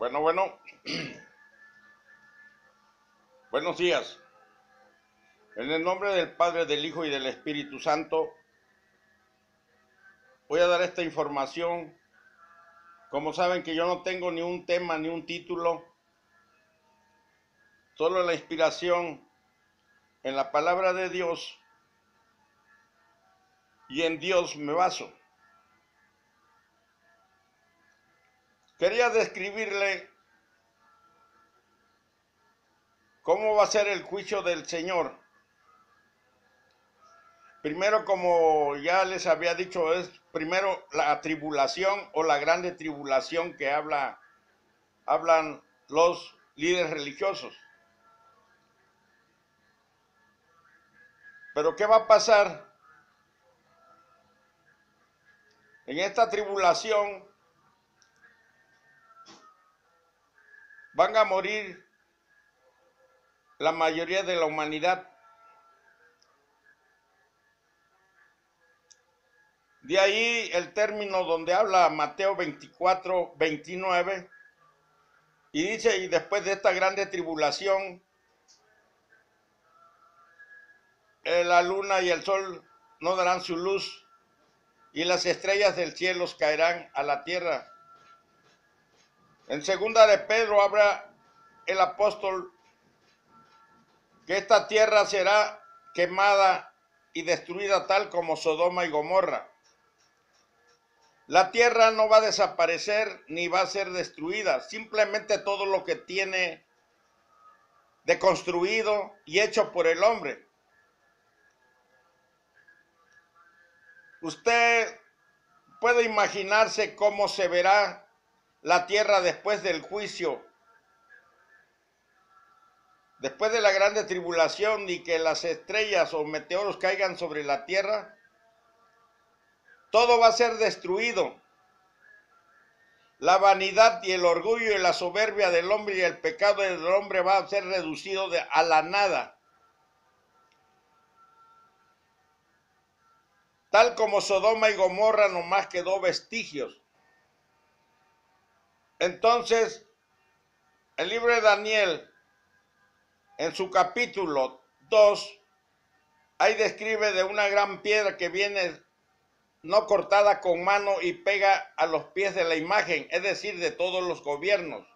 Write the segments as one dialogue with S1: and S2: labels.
S1: Bueno, buenos días. En el nombre del Padre, del Hijo y del Espíritu Santo, voy a dar esta información. Como saben que yo no tengo ni un tema ni un título, solo la inspiración en la palabra de Dios, y en Dios me baso. Quería describirle cómo va a ser el juicio del Señor. Primero, como ya les había dicho, es primero la tribulación o la grande tribulación que hablan los líderes religiosos. Pero ¿qué va a pasar? En esta tribulación van a morir la mayoría de la humanidad. De ahí el término donde habla Mateo 24, 29, y dice, y después de esta grande tribulación, la luna y el sol no darán su luz, y las estrellas del cielo caerán a la tierra. En segunda de Pedro habla el apóstol que esta tierra será quemada y destruida tal como Sodoma y Gomorra. La tierra no va a desaparecer ni va a ser destruida, simplemente todo lo que tiene de construido y hecho por el hombre. Usted puede imaginarse cómo se verá la tierra después del juicio, después de la grande tribulación y que las estrellas o meteoros caigan sobre la tierra. Todo va a ser destruido. La vanidad y el orgullo y la soberbia del hombre y el pecado del hombre va a ser reducido a la nada. Tal como Sodoma y Gomorra nomás quedó vestigios. Entonces, el libro de Daniel, en su capítulo 2, ahí describe de una gran piedra que viene no cortada con mano y pega a los pies de la imagen, es decir, de todos los gobiernos.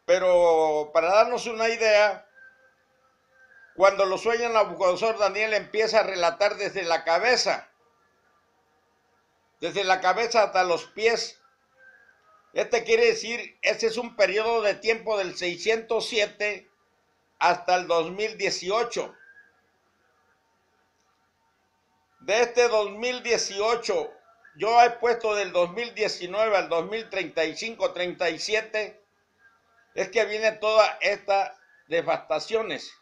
S1: Pero para darnos una idea, cuando lo sueña Nabucodonosor, Daniel empieza a relatar desde la cabeza hasta los pies. Quiere decir, este es un periodo de tiempo del 607 hasta el 2018. De este 2018, yo he puesto del 2019 al 2035, 37, es que viene toda esta devastaciones.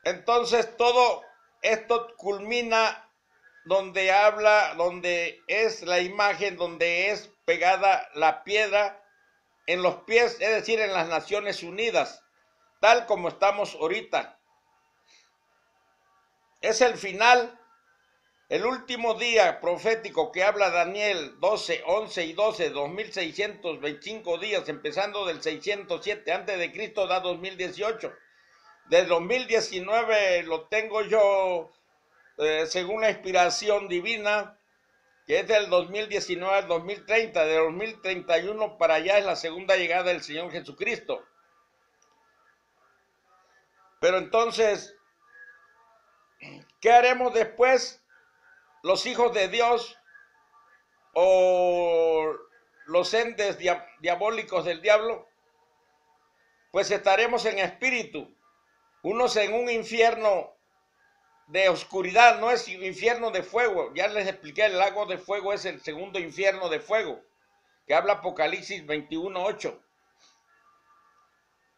S1: Entonces todo esto culmina donde es la imagen, donde es pegada la piedra en los pies, es decir, en las Naciones Unidas, tal como estamos ahorita. Es el final, el último día profético que habla Daniel, 12, 11 y 12, 2625 días, empezando del 607 antes de Cristo, da 2018. Del 2019 lo tengo yo según la inspiración divina, que es del 2019 al 2030, de 2031 para allá es la segunda llegada del Señor Jesucristo. Pero entonces, ¿qué haremos después? Los hijos de Dios o los entes diabólicos del diablo, pues estaremos en espíritu, unos en un infierno de oscuridad, no es infierno de fuego. Ya les expliqué, el lago de fuego es el segundo infierno de fuego, que habla Apocalipsis 21:8.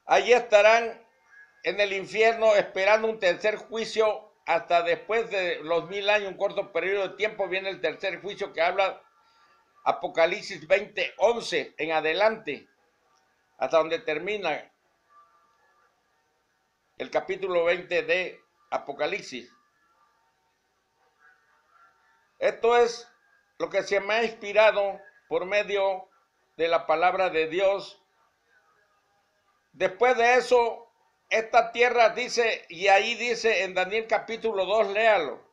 S1: Allí estarán en el infierno esperando un tercer juicio hasta después de los 1000 años, un corto periodo de tiempo, viene el tercer juicio que habla Apocalipsis 20:11 en adelante, hasta donde termina el capítulo 20 de Apocalipsis. Esto es lo que se me ha inspirado por medio de la palabra de Dios. Después de eso, esta tierra dice, y ahí dice en Daniel capítulo 2, léalo,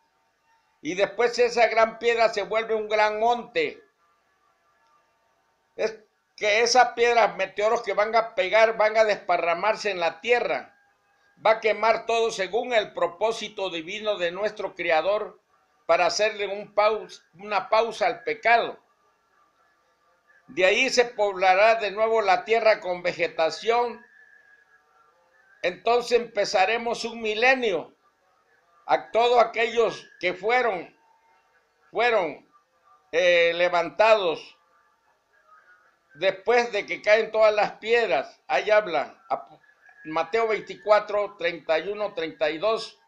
S1: y después esa gran piedra se vuelve un gran monte. Es que esas piedras, meteoros que van a pegar, van a desparramarse en la tierra. Va a quemar todo según el propósito divino de nuestro Creador para hacerle una pausa al pecado. De ahí se poblará de nuevo la tierra con vegetación. Entonces empezaremos un milenio. A todos aquellos que fueron levantados después de que caen todas las piedras. Ahí habla Mateo 24, 31, 32.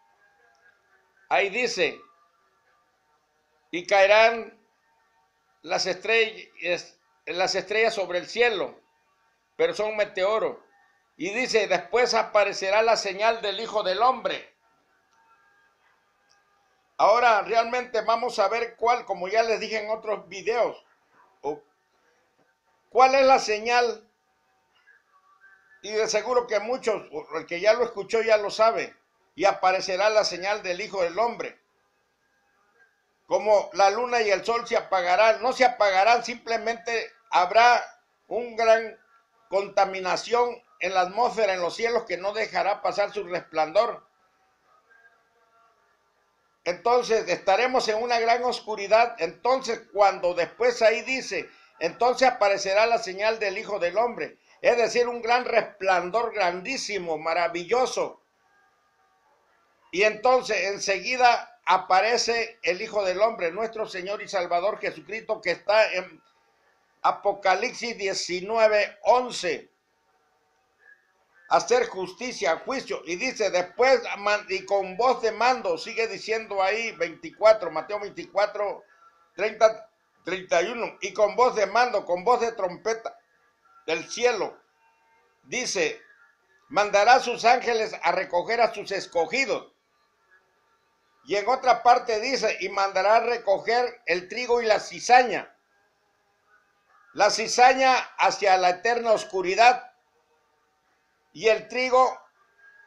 S1: Ahí dice, y caerán las estrellas sobre el cielo, pero son meteoros. Y dice, después aparecerá la señal del Hijo del Hombre. Ahora realmente vamos a ver cuál, como ya les dije en otros videos, cuál es la señal. Y de seguro que muchos, el que ya lo escuchó ya lo sabe. Y aparecerá la señal del Hijo del Hombre. Como la luna y el sol se apagarán, no se apagarán, simplemente habrá una gran contaminación en la atmósfera, en los cielos, que no dejará pasar su resplandor. Entonces estaremos en una gran oscuridad. Entonces cuando después ahí dice, entonces aparecerá la señal del Hijo del Hombre. Es decir, un gran resplandor grandísimo, maravilloso. Y entonces enseguida aparece el Hijo del Hombre, nuestro Señor y Salvador Jesucristo, que está en Apocalipsis 19, 11. Hacer justicia, juicio. Y dice después, y con voz de mando, sigue diciendo ahí 24, Mateo 24, 30, 31. Y con voz de mando, con voz de trompeta del cielo, dice, mandará a sus ángeles a recoger a sus escogidos. Y en otra parte dice, y mandará a recoger el trigo y la cizaña. La cizaña hacia la eterna oscuridad y el trigo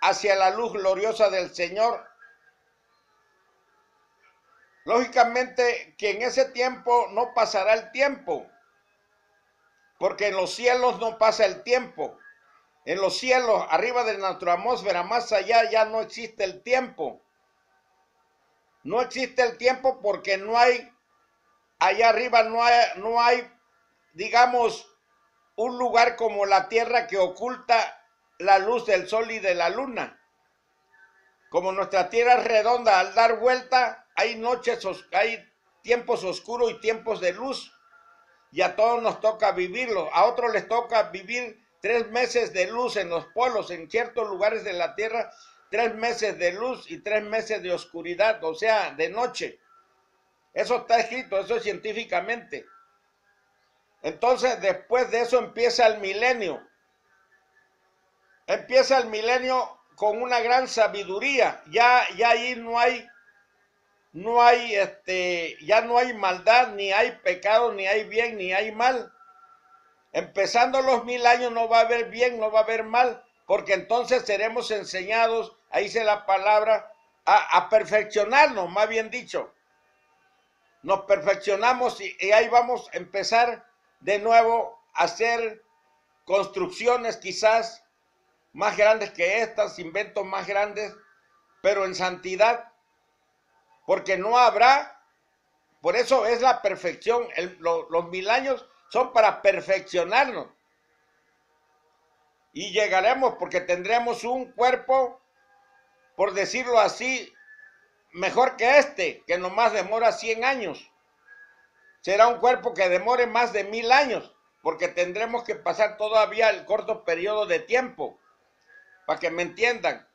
S1: hacia la luz gloriosa del Señor. Lógicamente que en ese tiempo no pasará el tiempo, porque en los cielos no pasa el tiempo. En los cielos, arriba de nuestra atmósfera, más allá, ya no existe el tiempo. No existe el tiempo porque no hay, allá arriba no hay, digamos, un lugar como la Tierra que oculta la luz del sol y de la luna. Como nuestra Tierra es redonda, al dar vuelta, hay tiempos oscuros y tiempos de luz. Y a todos nos toca vivirlo. A otros les toca vivir 3 meses de luz en los polos, en ciertos lugares de la Tierra, 3 meses de luz y 3 meses de oscuridad, o sea, de noche. Eso está escrito, eso es científicamente. Entonces, después de eso empieza el milenio. Empieza el milenio con una gran sabiduría. Ya ahí ya no hay maldad, ni hay pecado, ni hay bien, ni hay mal. Empezando los 1000 años no va a haber bien, no va a haber mal, porque entonces seremos enseñados, ahí dice la palabra, a perfeccionarnos, más bien dicho. Nos perfeccionamos y ahí vamos a empezar de nuevo a hacer construcciones quizás más grandes que estas, inventos más grandes, pero en santidad, porque no habrá, por eso es la perfección, los 1000 años son para perfeccionarnos. Y llegaremos porque tendremos un cuerpo, por decirlo así, mejor que este, que nomás demora 100 años. Será un cuerpo que demore más de 1000 años, porque tendremos que pasar todavía el corto periodo de tiempo, para que me entiendan.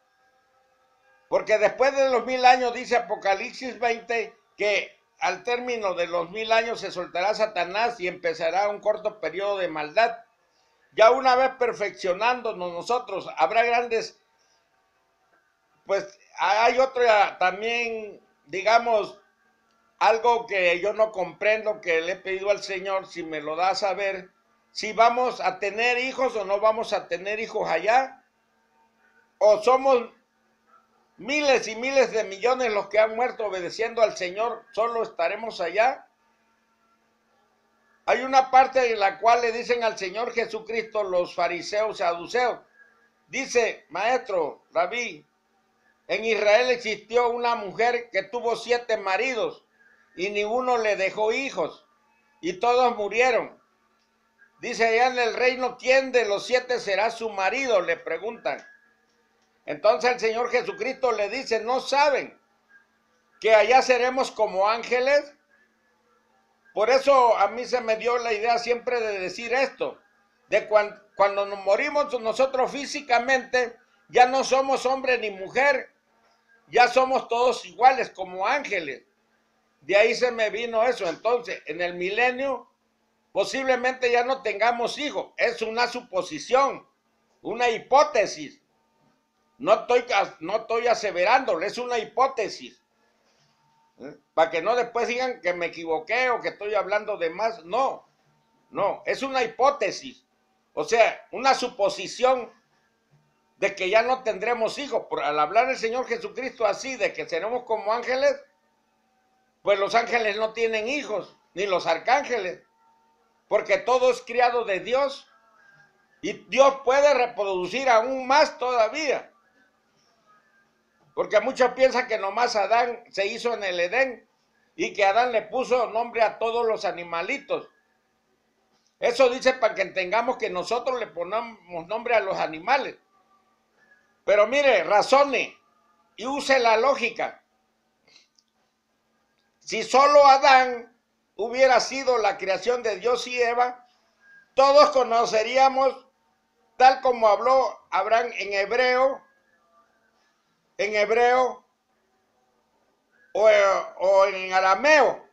S1: Porque después de los 1000 años, dice Apocalipsis 20, que al término de los 1000 años se soltará Satanás y empezará un corto periodo de maldad. Ya una vez perfeccionándonos nosotros, habrá grandes, pues hay otra también, digamos, algo que yo no comprendo, que le he pedido al Señor, si me lo da a saber, si vamos a tener hijos o no vamos a tener hijos allá, o somos miles y miles de millones los que han muerto obedeciendo al Señor, solo estaremos allá. Hay una parte en la cual le dicen al Señor Jesucristo los fariseos, saduceos, dice, maestro, rabí, en Israel existió una mujer que tuvo 7 maridos y ninguno le dejó hijos y todos murieron. Dice, allá en el reino, ¿quién de los 7 será su marido? Le preguntan. Entonces el Señor Jesucristo le dice, ¿no saben que allá seremos como ángeles? Por eso a mí se me dio la idea siempre de decir esto, de cuando nos morimos nosotros físicamente, ya no somos hombre ni mujer, ya somos todos iguales como ángeles. De ahí se me vino eso. Entonces, en el milenio, posiblemente ya no tengamos hijos. Es una suposición, una hipótesis. No estoy aseverándolo, es una hipótesis. Para que no después digan que me equivoqué o que estoy hablando de más. No, es una hipótesis. O sea, una suposición de que ya no tendremos hijos. Al hablar el Señor Jesucristo así, de que seremos como ángeles, pues los ángeles no tienen hijos, ni los arcángeles, porque todo es criado de Dios. Y Dios puede reproducir aún más todavía. Porque muchos piensan que nomás Adán se hizo en el Edén y que Adán le puso nombre a todos los animalitos. Eso dice para que entendamos que nosotros le ponemos nombre a los animales. Pero mire, razone y use la lógica. Si solo Adán hubiera sido la creación de Dios y Eva, todos conoceríamos, tal como habló Abraham en hebreo o en arameo.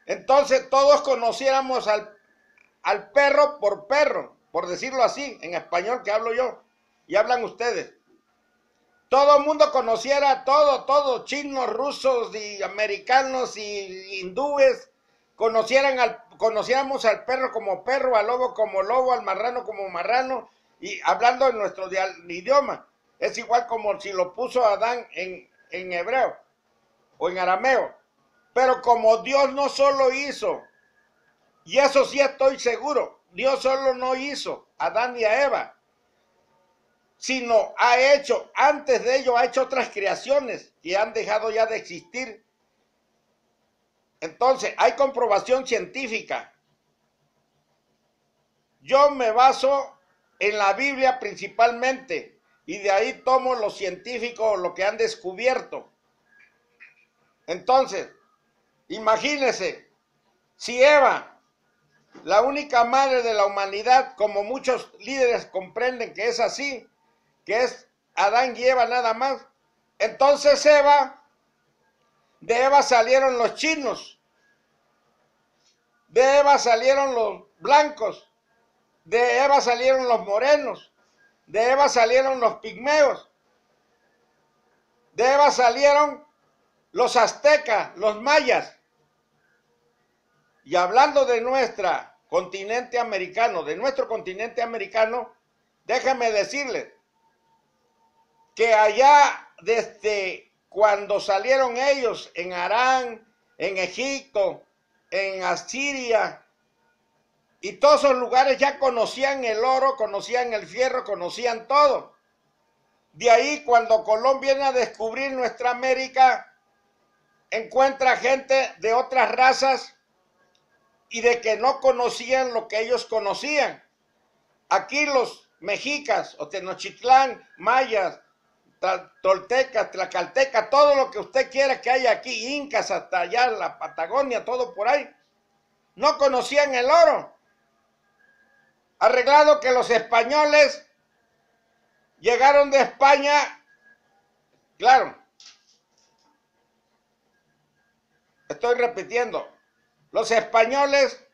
S1: Entonces todos conociéramos al perro, por decirlo así, en español que hablo yo y hablan ustedes. Todo el mundo conociera todo, chinos, rusos y americanos y hindúes, conociéramos al perro como perro, al lobo como lobo, al marrano como marrano, y hablando en nuestro idioma. Es igual como si lo puso Adán en hebreo o en arameo. Pero como Dios no solo hizo, y eso sí estoy seguro, Dios solo no hizo a Adán y a Eva, sino antes de ello ha hecho otras creaciones que han dejado ya de existir. Entonces, hay comprobación científica. Yo me baso en la Biblia principalmente, y de ahí tomo los científicos, lo que han descubierto. Entonces, imagínense, si Eva, la única madre de la humanidad, como muchos líderes comprenden que es así, que es Adán y Eva nada más, entonces de Eva salieron los chinos, de Eva salieron los blancos, de Eva salieron los morenos, de Eva salieron los pigmeos, de Eva salieron los aztecas, los mayas. Y hablando de nuestro continente americano, déjame decirles que allá desde cuando salieron ellos en Harán, en Egipto, en Asiria, y todos esos lugares ya conocían el oro, conocían el fierro, conocían todo. De ahí cuando Colón viene a descubrir nuestra América, encuentra gente de otras razas y de que no conocían lo que ellos conocían. Aquí los mexicas o Tenochtitlán, mayas, toltecas, tlacaltecas, todo lo que usted quiera que haya aquí, incas hasta allá, la Patagonia, todo por ahí, no conocían el oro. Arreglado que los españoles llegaron de España, claro, estoy repitiendo, los españoles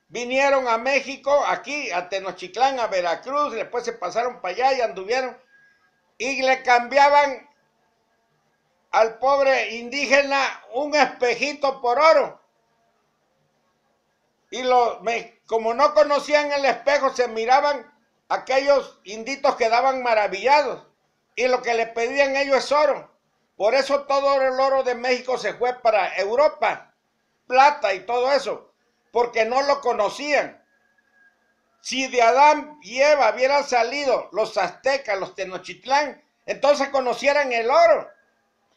S1: vinieron a México, aquí, a Tenochtitlán, a Veracruz, después se pasaron para allá y anduvieron, y le cambiaban al pobre indígena un espejito por oro. Y como no conocían el espejo, se miraban, aquellos inditos quedaban maravillados. Y lo que le pedían ellos es oro. Por eso todo el oro de México se fue para Europa, plata y todo eso, porque no lo conocían. Si de Adán y Eva hubieran salido los aztecas, los Tenochtitlán, entonces conocieran el oro,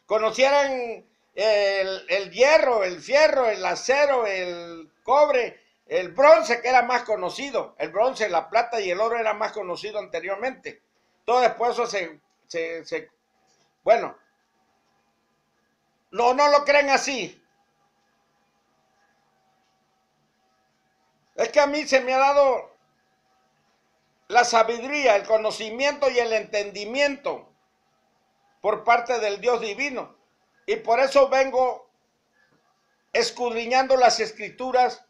S1: conocieran el hierro, el fierro, el acero, el cobre, el bronce, que era más conocido. El bronce, la plata y el oro era más conocido anteriormente. Todo después eso bueno, no lo creen así. Es que a mí se me ha dado la sabiduría, el conocimiento y el entendimiento por parte del Dios divino. Y por eso vengo escudriñando las escrituras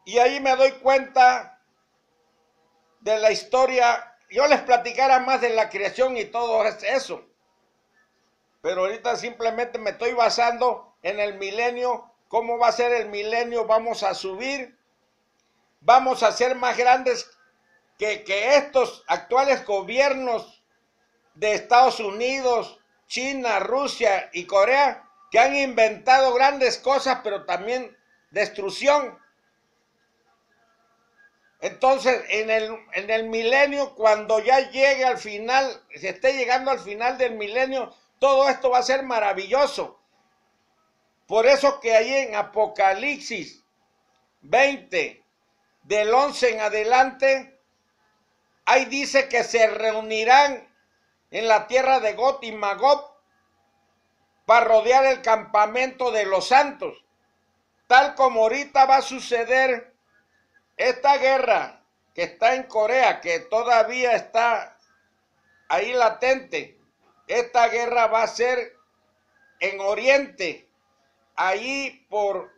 S1: y ahí me doy cuenta de la historia. Yo les platicara más de la creación y todo eso, pero ahorita simplemente me estoy basando en el milenio. ¿Cómo va a ser el milenio? Vamos a subir, vamos a ser más grandes que estos actuales gobiernos de Estados Unidos, China, Rusia y Corea, que han inventado grandes cosas, pero también destrucción. Entonces, en el milenio, cuando ya llegue al final, se esté llegando al final del milenio, todo esto va a ser maravilloso. Por eso que ahí en Apocalipsis 20, del 11 en adelante, ahí dice que se reunirán en la tierra de Gog y Magog para rodear el campamento de los santos. Tal como ahorita va a suceder esta guerra que está en Corea, que todavía está ahí latente. Esta guerra va a ser en Oriente, ahí por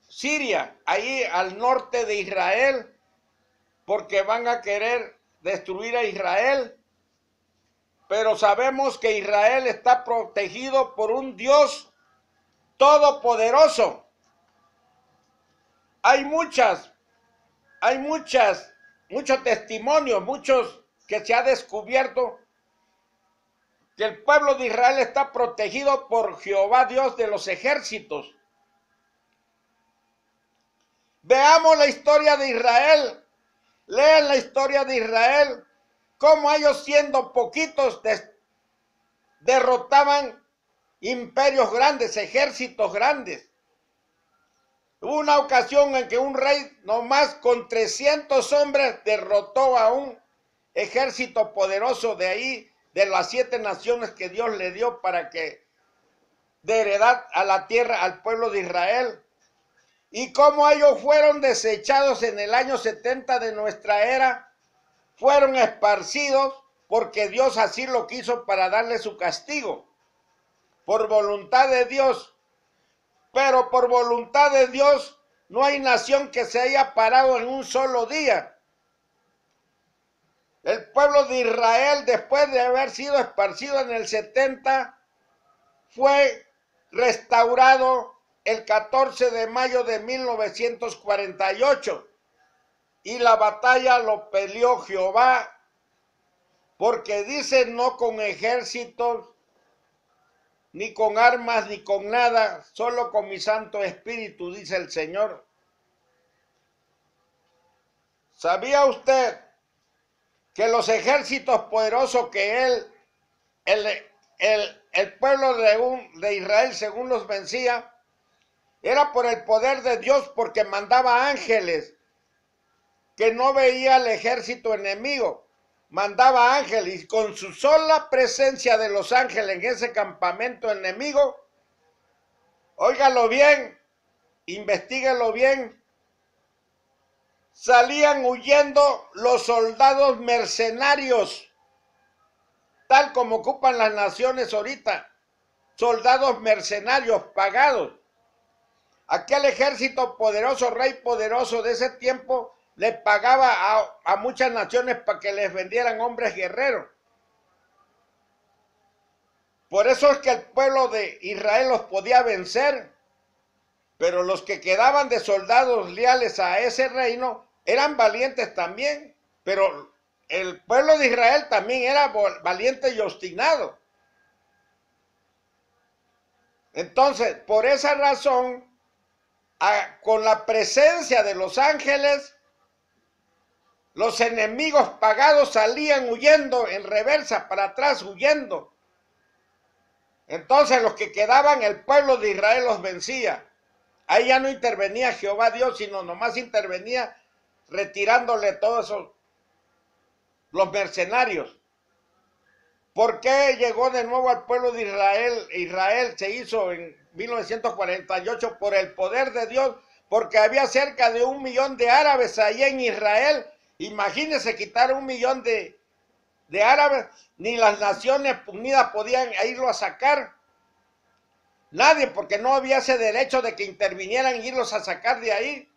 S1: Siria, ahí al norte de Israel, porque van a querer destruir a Israel. Pero sabemos que Israel está protegido por un Dios todopoderoso. Hay muchos testimonios, muchos que se ha descubierto que el pueblo de Israel está protegido por Jehová, Dios de los ejércitos. Veamos la historia de Israel, lean la historia de Israel, cómo ellos siendo poquitos derrotaban imperios grandes, ejércitos grandes. Hubo una ocasión en que un rey nomás con 300 hombres derrotó a un ejército poderoso de ahí, de las 7 naciones que Dios le dio para que de heredad a la tierra al pueblo de Israel. Y como ellos fueron desechados en el año 70 de nuestra era, fueron esparcidos porque Dios así lo quiso para darle su castigo, por voluntad de Dios. Pero por voluntad de Dios no hay nación que se haya parado en un solo día. El pueblo de Israel, después de haber sido esparcido en el 70, fue restaurado el 14 de mayo de 1948. Y la batalla lo peleó Jehová, porque dice: no con ejércitos, ni con armas, ni con nada, solo con mi Santo Espíritu, dice el Señor. ¿Sabía usted que los ejércitos poderosos que el pueblo de Israel, según los vencía, era por el poder de Dios, porque mandaba ángeles, que no veía al ejército enemigo? Mandaba ángeles, y con su sola presencia de los ángeles en ese campamento enemigo, óigalo bien, investíguelo bien, salían huyendo los soldados mercenarios, tal como ocupan las naciones ahorita, soldados mercenarios pagados. Aquel ejército poderoso, rey poderoso de ese tiempo, le pagaba a muchas naciones para que les vendieran hombres guerreros. Por eso es que el pueblo de Israel los podía vencer, pero los que quedaban de soldados leales a ese reino eran valientes también, pero el pueblo de Israel también era valiente y obstinado. Entonces, por esa razón, con la presencia de los ángeles, los enemigos pagados salían huyendo en reversa, para atrás, huyendo. Entonces los que quedaban, el pueblo de Israel los vencía. Ahí ya no intervenía Jehová Dios, sino nomás intervenía retirándole todos esos, los mercenarios. ¿Por qué llegó de nuevo al pueblo de Israel? Israel se hizo en 1948 por el poder de Dios, porque había cerca de 1 millón de árabes ahí en Israel. Imagínense quitar 1 millón de árabes, ni las Naciones Unidas podían irlo a sacar. Nadie, porque no había ese derecho de que intervinieran y irlos a sacar de ahí.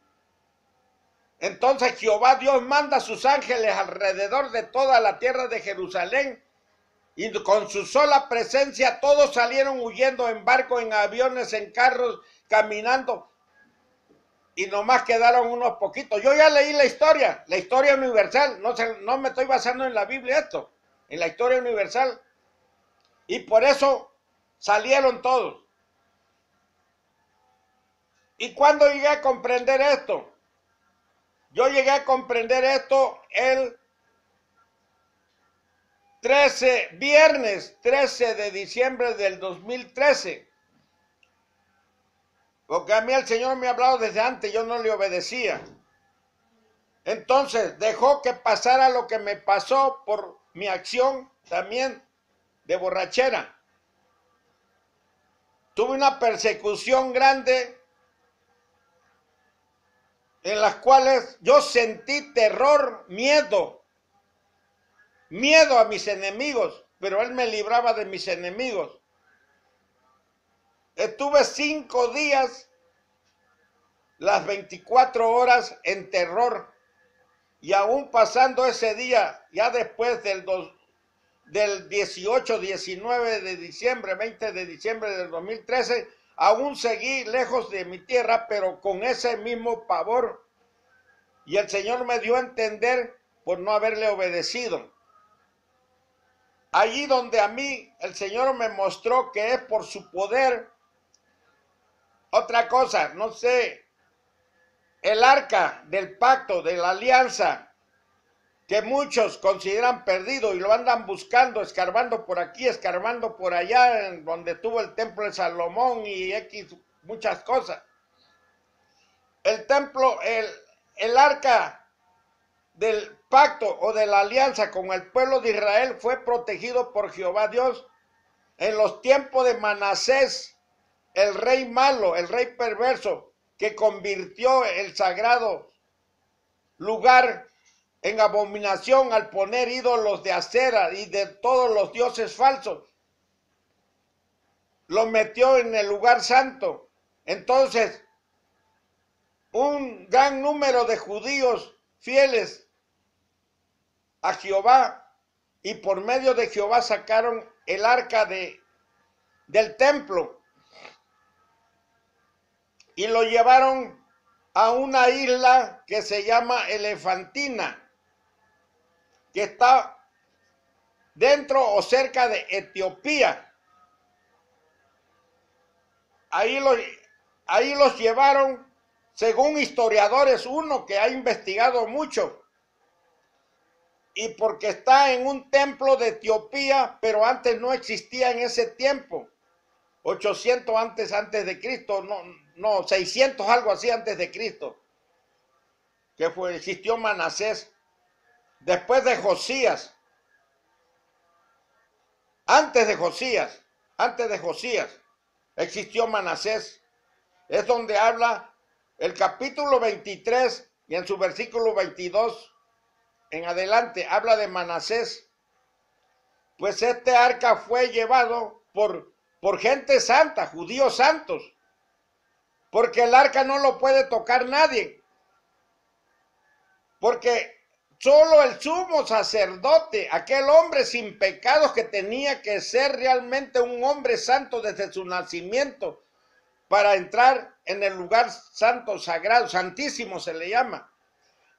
S1: Entonces Jehová Dios manda a sus ángeles alrededor de toda la tierra de Jerusalén, y con su sola presencia todos salieron huyendo en barco, en aviones, en carros, caminando, y nomás quedaron unos poquitos. Yo ya leí la historia universal, no me estoy basando en la Biblia esto, en la historia universal, y por eso salieron todos. ¿Y cuándo llegué a comprender esto? Yo llegué a comprender esto el viernes 13 de diciembre del 2013. Porque a mí el Señor me ha hablado desde antes, yo no le obedecía. Entonces dejó que pasara lo que me pasó por mi acción también de borrachera. Tuve una persecución grande en las cuales yo sentí terror, miedo a mis enemigos, pero Él me libraba de mis enemigos. Estuve 5 días, las 24 horas en terror, y aún pasando ese día, ya después del 18, 19 de diciembre, 20 de diciembre del 2013, aún seguí lejos de mi tierra, pero con ese mismo pavor. Y el Señor me dio a entender por no haberle obedecido. Allí donde a mí el Señor me mostró que es por su poder. Otra cosa, no sé, el arca del pacto, de la alianza, que muchos consideran perdido y lo andan buscando, escarbando por aquí, escarbando por allá, en donde tuvo el templo de Salomón y muchas cosas. El templo, el arca del pacto o de la alianza con el pueblo de Israel fue protegido por Jehová Dios en los tiempos de Manasés, el rey malo, el rey perverso, que convirtió el sagrado lugar en abominación al poner ídolos de acera y de todos los dioses falsos. Lo metió en el lugar santo. Entonces, un gran número de judíos fieles a Jehová, y por medio de Jehová sacaron el arca del templo y lo llevaron a una isla que se llama Elefantina, que está dentro o cerca de Etiopía. Ahí los llevaron, según historiadores, uno que ha investigado mucho, y porque está en un templo de Etiopía, pero antes no existía en ese tiempo, 800 antes de Cristo, no, 600 algo así antes de Cristo, que existió Manasés, después de Josías, antes de Josías, existió Manasés. Es donde habla el capítulo 23 y en su versículo 22 en adelante habla de Manasés. Pues este arca fue llevado por gente santa, judíos santos, porque el arca no lo puede tocar nadie, porque solo el sumo sacerdote, aquel hombre sin pecados que tenía que ser realmente un hombre santo desde su nacimiento para entrar en el lugar santo, sagrado, santísimo se le llama,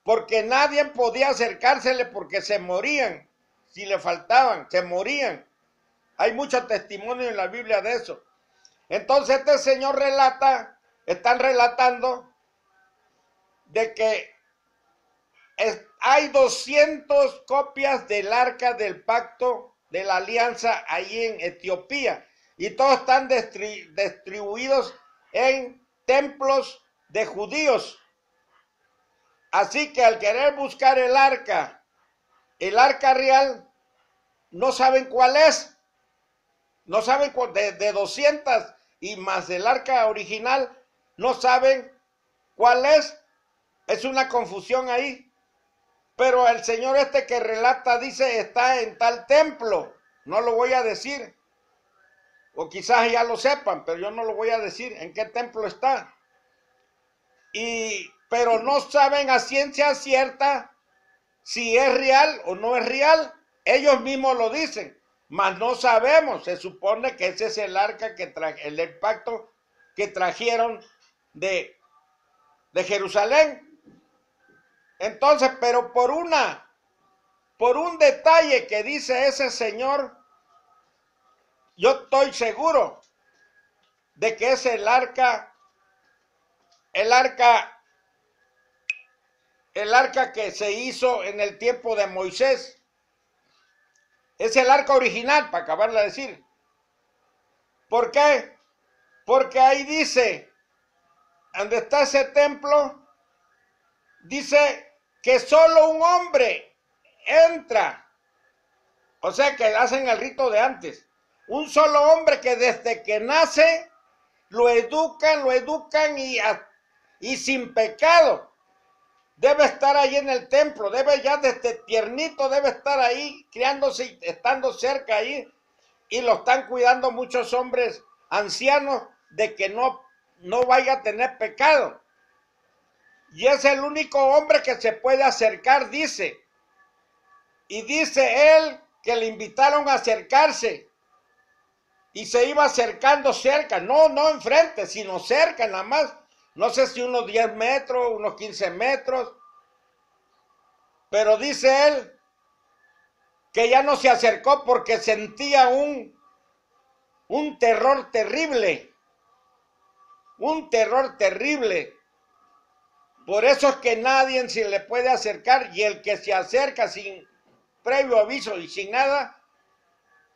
S1: porque nadie podía acercársele porque se morían, si le faltaban, se morían. Hay mucho testimonio en la Biblia de eso. Entonces este señor están relatando de que hay 200 copias del arca del pacto de la alianza ahí en Etiopía y todos están distribuidos en templos de judíos. Así que al querer buscar el arca real, no saben cuál es. No saben cuál, de 200 y más del arca original, no saben cuál es. Es una confusión ahí. Pero el señor este que relata dice está en tal templo. No lo voy a decir. O quizás ya lo sepan, pero yo no lo voy a decir en qué templo está. Pero no saben a ciencia cierta si es real o no es real. Ellos mismos lo dicen, mas no sabemos. Se supone que ese es el arca el pacto que trajeron de Jerusalén. Entonces, pero por un detalle que dice ese señor, yo estoy seguro de que es el arca que se hizo en el tiempo de Moisés. Es el arca original, para acabarla de decir. ¿Por qué? Porque ahí dice, donde está ese templo, dice que solo un hombre entra, o sea que hacen el rito de antes, un solo hombre que desde que nace lo educan y sin pecado debe estar ahí en el templo, debe ya desde tiernito debe estar ahí criándose, estando cerca ahí, y lo están cuidando muchos hombres ancianos de que no vaya a tener pecado. Y es el único hombre que se puede acercar, dice. Y dice él que le invitaron a acercarse. Y se iba acercando cerca. No enfrente, sino cerca nada más. No sé si unos 10 metros, unos 15 metros. Pero dice él que ya no se acercó porque sentía un terror terrible. Un terror terrible. Por eso es que nadie se le puede acercar, y el que se acerca sin previo aviso y sin nada,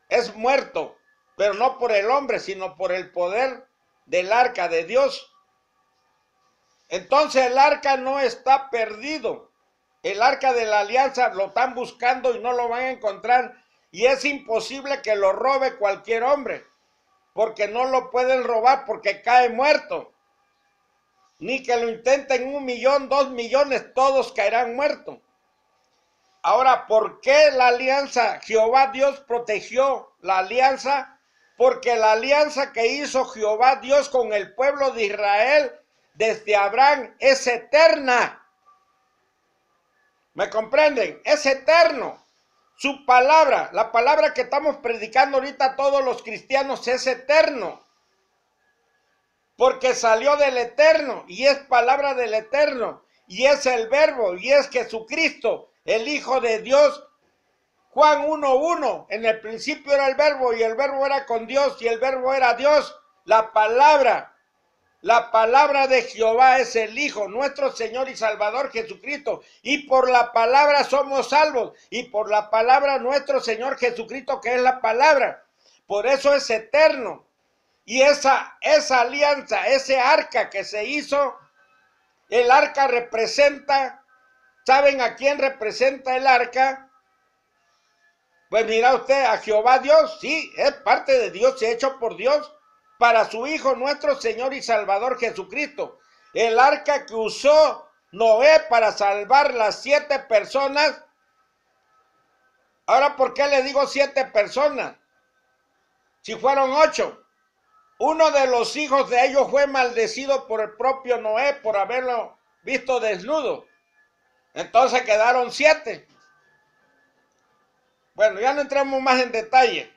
S1: es muerto, pero no por el hombre, sino por el poder del arca de Dios. Entonces el arca no está perdido. El arca de la alianza lo están buscando y no lo van a encontrar, y es imposible que lo robe cualquier hombre, porque no lo pueden robar porque cae muerto. Ni que lo intenten 1 millón, 2 millones, todos caerán muertos. Ahora, ¿por qué la alianza? Jehová Dios protegió la alianza, porque la alianza que hizo Jehová Dios con el pueblo de Israel desde Abraham es eterna. ¿Me comprenden? Es eterno. Su palabra, la palabra que estamos predicando ahorita todos los cristianos, es eterno. Porque salió del Eterno y es palabra del Eterno y es el Verbo y es Jesucristo, el Hijo de Dios. Juan 1:1, en el principio era el Verbo y el Verbo era con Dios y el Verbo era Dios. La palabra de Jehová es el Hijo, nuestro Señor y Salvador Jesucristo, y por la palabra somos salvos, y por la palabra nuestro Señor Jesucristo, que es la palabra. Por eso es eterno. Y esa alianza, ese arca que se hizo, el arca representa, ¿saben a quién representa el arca? Pues mira usted, a Jehová Dios, sí, es parte de Dios, hecho por Dios, para su Hijo, nuestro Señor y Salvador Jesucristo. El arca que usó Noé para salvar las 7 personas. Ahora, ¿por qué le digo 7 personas? Si fueron 8. Uno de los hijos de ellos fue maldecido por el propio Noé por haberlo visto desnudo. Entonces quedaron 7. Bueno, ya no entremos más en detalle.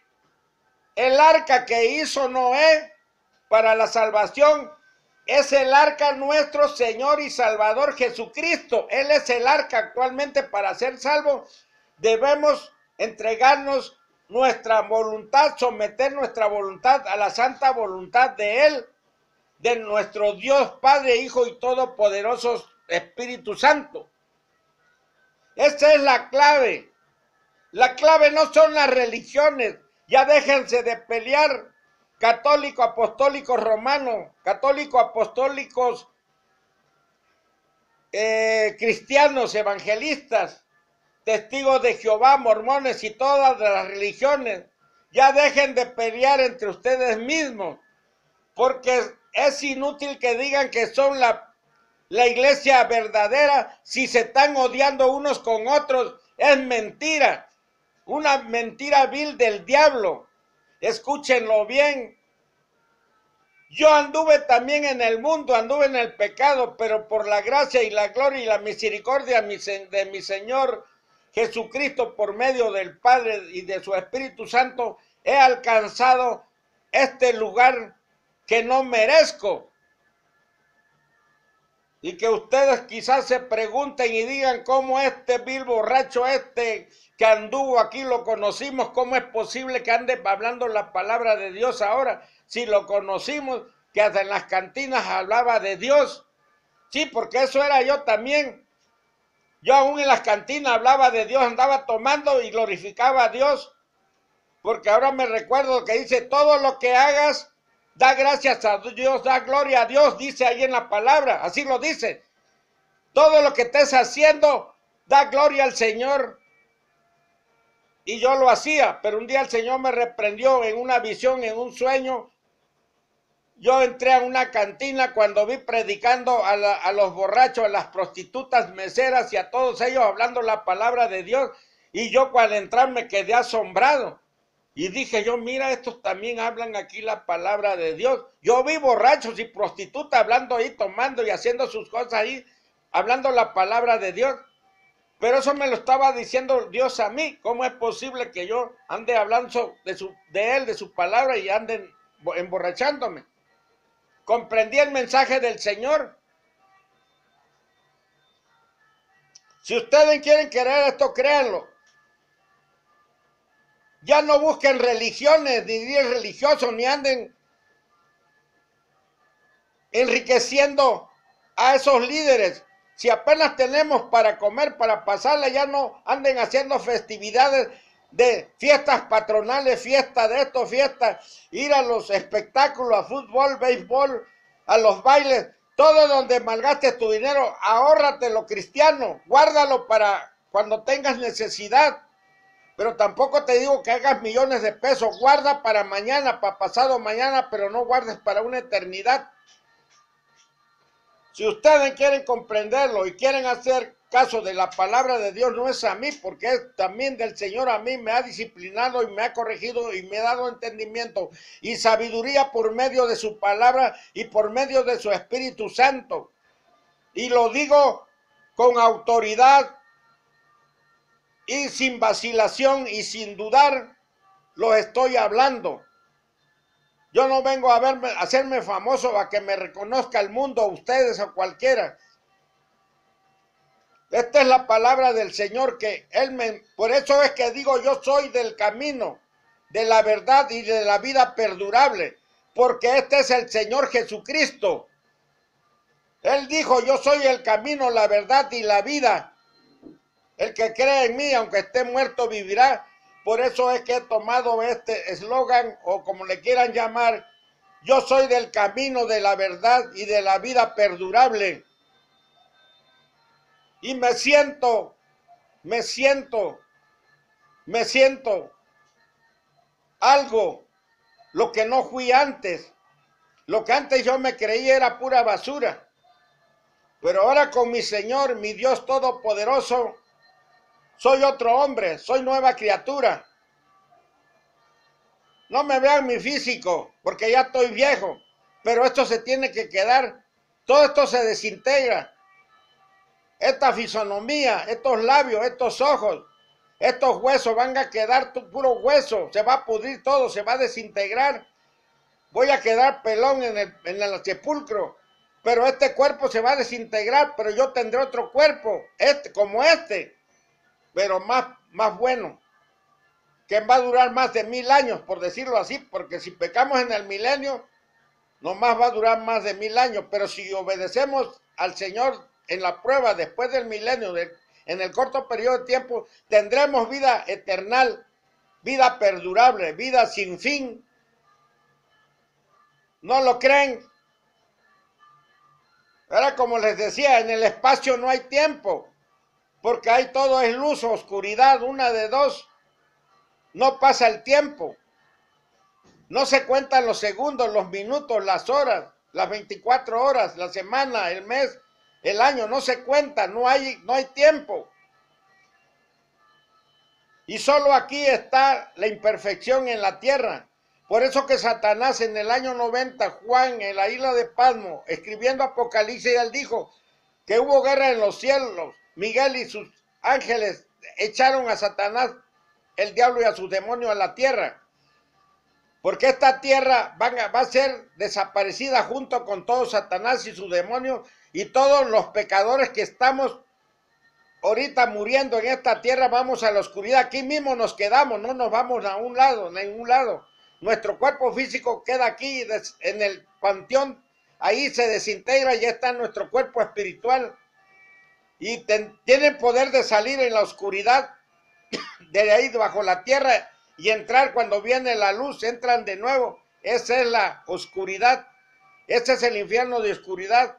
S1: El arca que hizo Noé para la salvación es el arca nuestro Señor y Salvador Jesucristo. Él es el arca actualmente. Para ser salvos debemos entregarnos nuestra voluntad, someter nuestra voluntad a la santa voluntad de Él, de nuestro Dios Padre, Hijo y Todopoderoso Espíritu Santo. Esa es la clave. La clave no son las religiones. Ya déjense de pelear. Católico, apostólicos romanos, católico, apostólicos cristianos, evangelistas, testigos de Jehová, mormones y todas las religiones. Ya dejen de pelear entre ustedes mismos, porque es inútil que digan que son la iglesia verdadera si se están odiando unos con otros. Es mentira, una mentira vil del diablo. Escúchenlo bien. Yo anduve también en el mundo, anduve en el pecado, pero por la gracia y la gloria y la misericordia de mi Señor Jesucristo, por medio del Padre y de su Espíritu Santo, he alcanzado este lugar que no merezco. Y que ustedes quizás se pregunten y digan cómo este vil borracho que anduvo aquí lo conocimos, cómo es posible que ande hablando la palabra de Dios ahora, si lo conocimos, que hasta en las cantinas hablaba de Dios. Sí, porque eso era yo también. Yo aún en las cantinas hablaba de Dios, andaba tomando y glorificaba a Dios. Porque ahora me recuerdo que dice, todo lo que hagas, da gracias a Dios, da gloria a Dios, dice ahí en la palabra, así lo dice. Todo lo que estés haciendo, da gloria al Señor. Y yo lo hacía, pero un día el Señor me reprendió en una visión, en un sueño. Yo entré a una cantina cuando vi predicando a los borrachos, a las prostitutas, meseras y a todos ellos hablando la palabra de Dios. Y yo cuando entré me quedé asombrado. Y dije yo, mira, estos también hablan aquí la palabra de Dios. Yo vi borrachos y prostitutas hablando ahí, tomando y haciendo sus cosas ahí, hablando la palabra de Dios. Pero eso me lo estaba diciendo Dios a mí. ¿Cómo es posible que yo ande hablando de Él, de su palabra y ande emborrachándome? Comprendí el mensaje del Señor. Si ustedes quieren creer esto, créanlo. Ya no busquen religiones, ni días religiosos, ni anden enriqueciendo a esos líderes. Si apenas tenemos para comer, para pasarla, ya no anden haciendo festividades de fiestas patronales, fiesta de esto, fiesta, ir a los espectáculos, a fútbol, béisbol, a los bailes, todo donde malgastes tu dinero, ahórratelo, cristiano, guárdalo para cuando tengas necesidad. Pero tampoco te digo que hagas millones de pesos, guarda para mañana, para pasado mañana, pero no guardes para una eternidad. Si ustedes quieren comprenderlo y quieren hacer caso de la palabra de Dios, no es a mí, porque es también del Señor a mí, me ha disciplinado y me ha corregido y me ha dado entendimiento y sabiduría por medio de su palabra y por medio de su Espíritu Santo. Y lo digo con autoridad y sin vacilación y sin dudar, lo estoy hablando. Yo no vengo a hacerme famoso, a que me reconozca el mundo, ustedes o cualquiera. Esta es la palabra del Señor que por eso es que digo, yo soy del camino, de la verdad y de la vida perdurable, porque este es el Señor Jesucristo. Él dijo, yo soy el camino, la verdad y la vida. El que cree en mí, aunque esté muerto, vivirá. Por eso es que he tomado este eslogan, o como le quieran llamar, yo soy del camino, de la verdad y de la vida perdurable. Y me siento algo, lo que no fui antes. Lo que antes yo me creía era pura basura. Pero ahora con mi Señor, mi Dios Todopoderoso, soy otro hombre, soy nueva criatura. No me vean mi físico, porque ya estoy viejo, pero esto se tiene que quedar, todo esto se desintegra. esta fisonomía, estos labios, estos ojos, estos huesos van a quedar puro hueso, se va a pudrir todo, se va a desintegrar. Voy a quedar pelón en el sepulcro, pero este cuerpo se va a desintegrar, pero yo tendré otro cuerpo, como este, pero más bueno, que va a durar más de 1000 años, por decirlo así, porque si pecamos en el milenio, nomás va a durar más de 1000 años, pero si obedecemos al Señor en la prueba después del milenio, en el corto periodo de tiempo, tendremos vida eterna, vida perdurable, vida sin fin. ¿No lo creen? Ahora, como les decía, en el espacio no hay tiempo, porque ahí todo es luz o oscuridad, una de dos. No pasa el tiempo. No se cuentan los segundos, los minutos, las horas, las 24 horas, la semana, el mes, el año, no se cuentan, no hay tiempo. Y solo aquí está la imperfección en la tierra. Por eso que Satanás en el año 90, Juan en la isla de Patmos, escribiendo Apocalipsis, él dijo que hubo guerra en los cielos. Miguel y sus ángeles echaron a Satanás, el diablo y a sus demonios a la tierra. Porque esta tierra va a ser desaparecida junto con todo Satanás y sus demonios y todos los pecadores que estamos ahorita muriendo en esta tierra. Vamos a la oscuridad, aquí mismo nos quedamos, no nos vamos a un lado, a ningún lado. Nuestro cuerpo físico queda aquí en el panteón, ahí se desintegra y ya está nuestro cuerpo espiritual. Y tienen poder de salir en la oscuridad, de ahí bajo la tierra, y entrar cuando viene la luz, entran de nuevo. Esa es la oscuridad, ese es el infierno de oscuridad.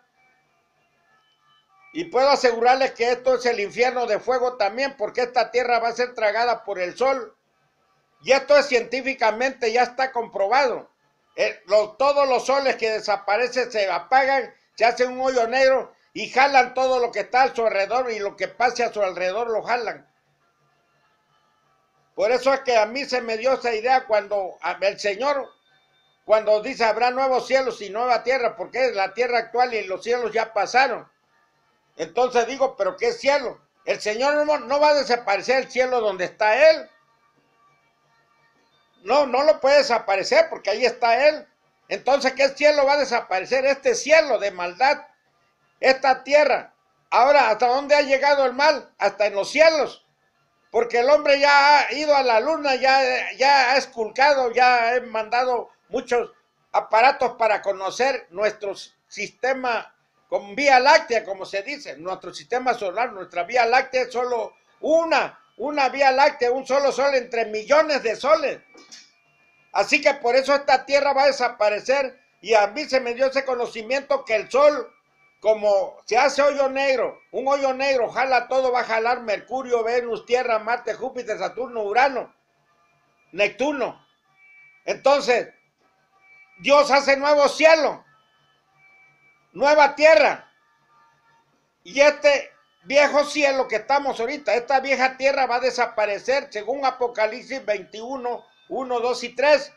S1: Y puedo asegurarles que esto es el infierno de fuego también, porque esta tierra va a ser tragada por el sol. Y esto es científicamente, ya está comprobado. Todos los soles que desaparecen se apagan, se hace un hoyo negro y jalan todo lo que está a su alrededor, y lo que pase a su alrededor lo jalan. Por eso es que a mí se me dio esa idea cuando el Señor, cuando dice habrá nuevos cielos y nueva tierra, porque es la tierra actual y los cielos ya pasaron. Entonces digo, ¿pero qué cielo? El Señor no va a desaparecer el cielo donde está Él. No lo puede desaparecer porque ahí está Él. Entonces, ¿qué cielo va a desaparecer? Este cielo de maldad, esta tierra. Ahora, ¿hasta dónde ha llegado el mal? Hasta en los cielos. Porque el hombre ya ha ido a la luna, ya ha esculcado, ya ha mandado muchos aparatos para conocer nuestro sistema con vía láctea, como se dice, nuestro sistema solar. Nuestra vía láctea es solo una vía láctea, un solo sol entre millones de soles. Así que por eso esta tierra va a desaparecer, y a mí se me dio ese conocimiento que el sol, como se hace hoyo negro, un hoyo negro jala todo, va a jalar Mercurio, Venus, Tierra, Marte, Júpiter, Saturno, Urano, Neptuno. Entonces, Dios hace nuevo cielo, nueva tierra, y este viejo cielo que estamos ahorita, esta vieja tierra va a desaparecer según Apocalipsis 21, 1, 2 y 3.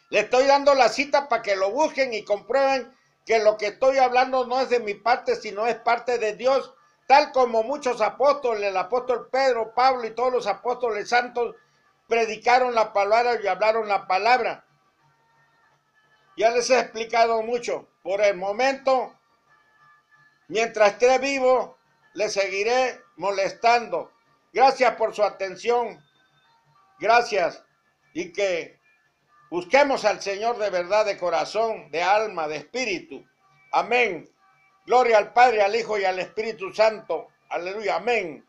S1: Le estoy dando la cita para que lo busquen y comprueben que lo que estoy hablando no es de mi parte, sino es parte de Dios, tal como muchos apóstoles, el apóstol Pedro, Pablo y todos los apóstoles santos predicaron la palabra y hablaron la palabra. Ya les he explicado mucho. Por el momento, mientras esté vivo, les seguiré molestando. Gracias por su atención. Gracias. Y que busquemos al Señor de verdad, de corazón, de alma, de espíritu. Amén. Gloria al Padre, al Hijo y al Espíritu Santo. Aleluya. Amén.